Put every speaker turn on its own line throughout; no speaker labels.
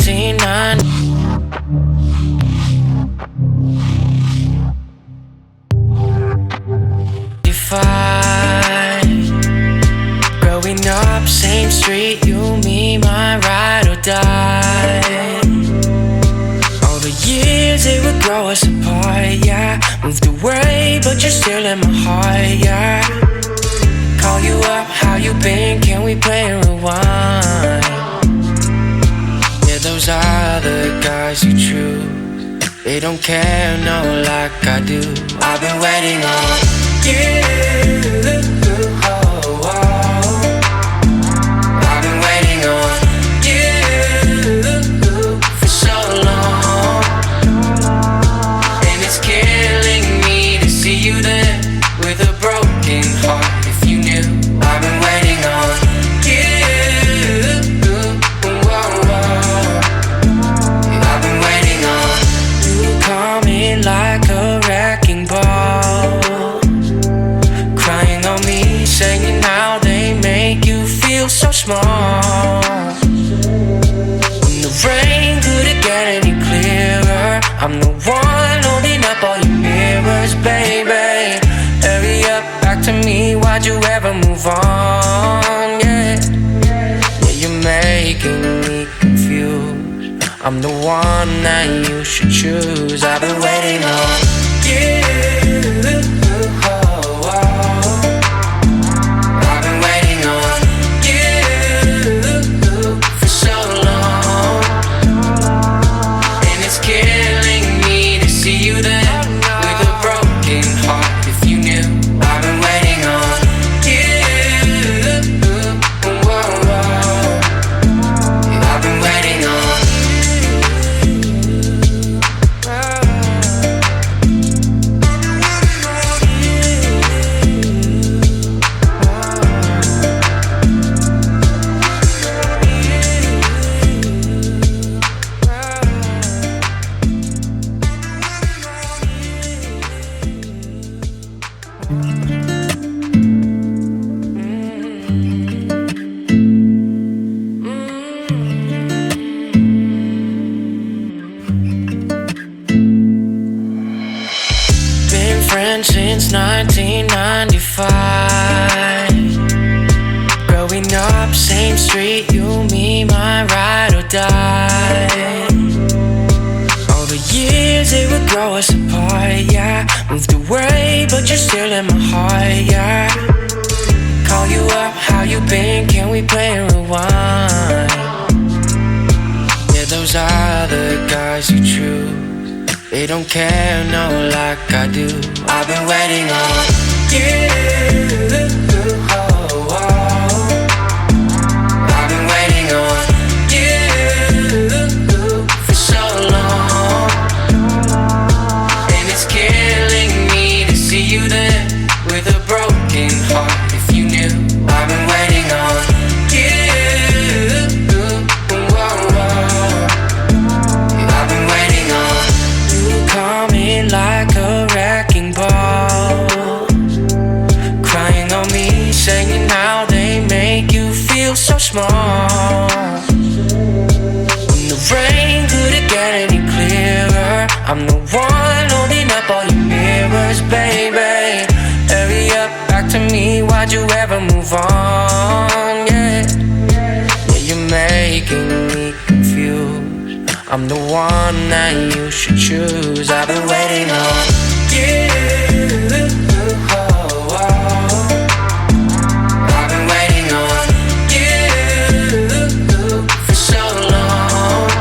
1990. Growing up, same street, you, me, my ride or die. All the years they would grow us apart, yeah. Moved away, but you're still in my heart, yeah. Call you up, how you been? Can we play and rewind? Yeah, those other guys you choose, they don't care, no, like I do. I've been waiting on you. Oh, oh. I've been waiting on you for so long, and it's killing me to see you there with a broken heart. If you knew, I've been waiting on you. Oh, oh. I've been waiting on you. Coming like a wrecking ball, crying on me, saying how they make you feel so small. When the rain couldn't get any clearer, I'm the one holding up all your mirrors, baby. Hurry up, back to me, why'd you ever move on? Yeah, yeah, you're making me confused. I'm the one that you should choose. I've been waiting on you. Oh, oh. I've been waiting on you for so long, and it's killing me to see you there with a broken heart. If you knew, I've been waiting on you. Whoa, whoa. I've been waiting on since 1995. Growing up, same street, you, me, my ride or die. All the years they would grow us apart, yeah. Moved away, but you're still in my heart, yeah. Call you up, how you been? Can we play and rewind? Yeah, those other guys you choose, they don't care, no, like I do. I've been waiting on you. Oh, oh. I've been waiting on you for so long, and it's killing me to see you there with a broken heart. If you knew, I've been waiting on you. Oh, oh. I've been waiting on you. Coming like a wrecking ball, crying on me, saying how they make you feel so small. When the rain couldn't get any clearer, I'm the one holding up all your mirrors, baby. Hurry up, back to me, why'd you ever move on? Yeah, yeah, you're making me confused. I'm the one that you should choose. I've been waiting on you. Oh, oh. I've been waiting on you for so long,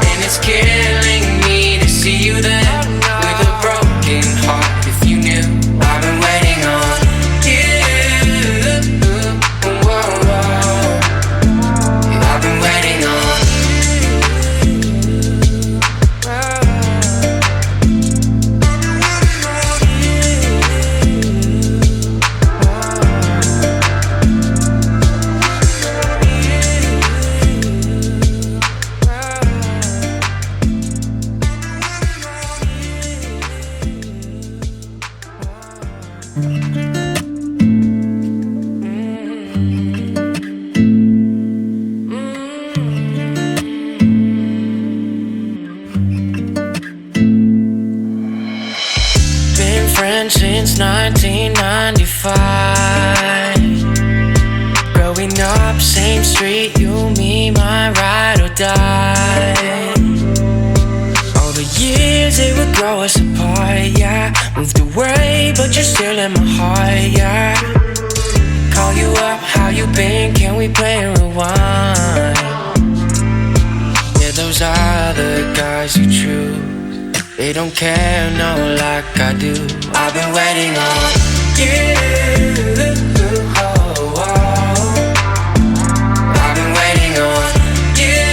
and it's killing me to see you there with a broken heart. If you knew, I've been waiting on you. Whoa, whoa. I've been waiting on friends since 1995. Growing up, same street, you, me, my ride or die. All the years, it would grow us apart, yeah. Moved away, but you're still in my heart, yeah. Call you up, how you been, can we play and rewind? Yeah, those other guys you choose, they don't care, no, like I do. I've been waiting on you, oh, oh. I've been waiting on you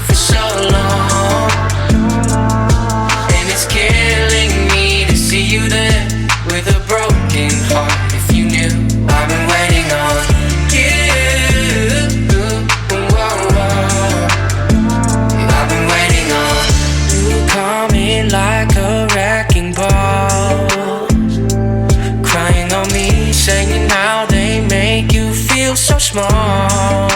for so long, and it's killing me to see you there with a broken heart. If you knew, I've been waiting on you, oh, oh. I've been waiting on coming like a wrecking ball, crying on me, saying how they make you feel so small.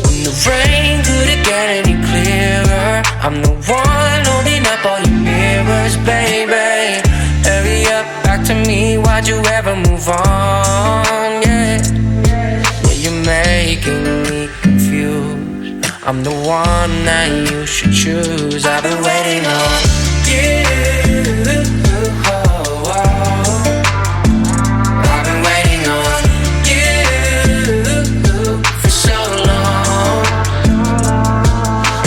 When the rain couldn't get any clearer, I'm the one holding up all your mirrors, baby. Hurry up, back to me, why'd you ever move on, yeah. Yeah, you're making me confused, I'm the one that you should choose. I've been waiting on you, oh, oh. I've been waiting on you for so long,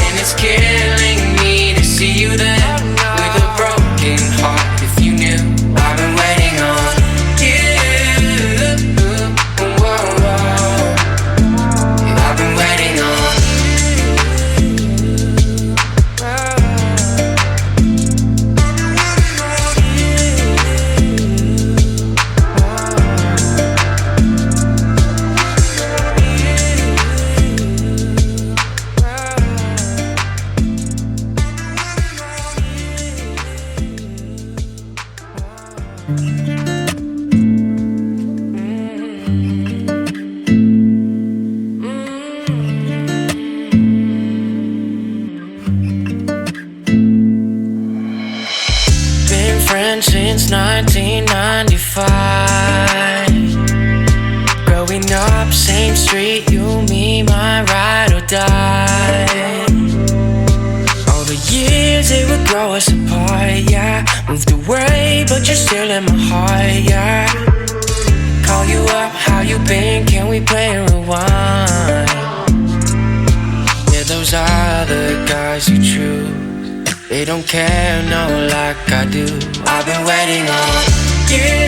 and it's killing me to see you there with a broken heart. If you knew, I've been waiting on you, oh, oh. I've been waiting on since 1995. Growing up, same street, you, me, my ride or die. All the years, it would grow us apart, yeah. Moved away, but you're still in my heart, yeah. Call you up, how you been, can we play and rewind? Yeah, those other guys you choose, they don't care, no, like I do. I've been waiting on you,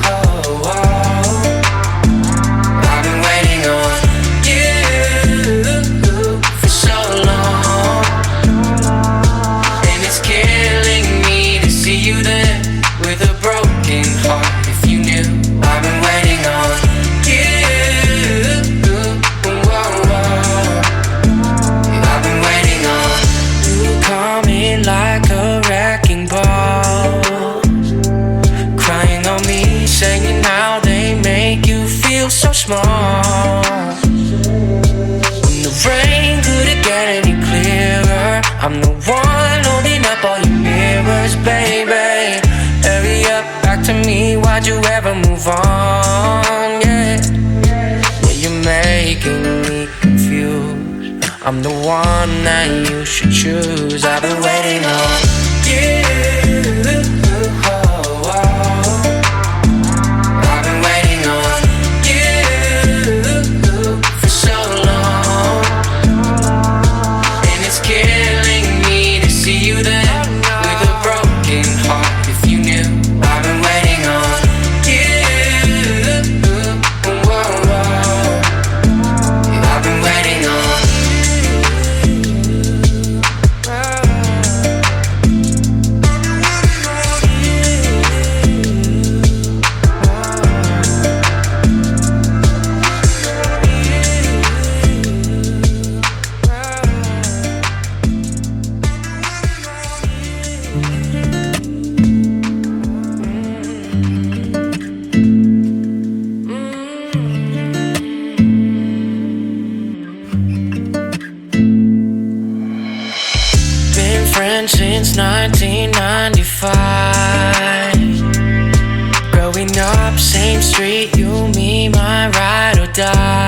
oh, oh. I've been waiting on you for so long, and it's killing me to see you there with a broken heart. If you knew, I've been waiting on you, oh, oh. I've been waiting on coming like a wrecking ball, crying on me, saying how they make you feel so small. When the rain couldn't get any clearer, I'm the one holding up all your mirrors, baby. Hurry up, back to me, why'd you ever move on, yeah. Yeah, you're making me confused, I'm the one that you should choose. I've been waiting on you, oh, oh. I've been waiting on you for so long, and it's killing me to see you there with a broken heart. If you knew, I've been waiting on you, oh, oh. I've been waiting on friends since 1995. Growing up, same street, you, me, my ride or die.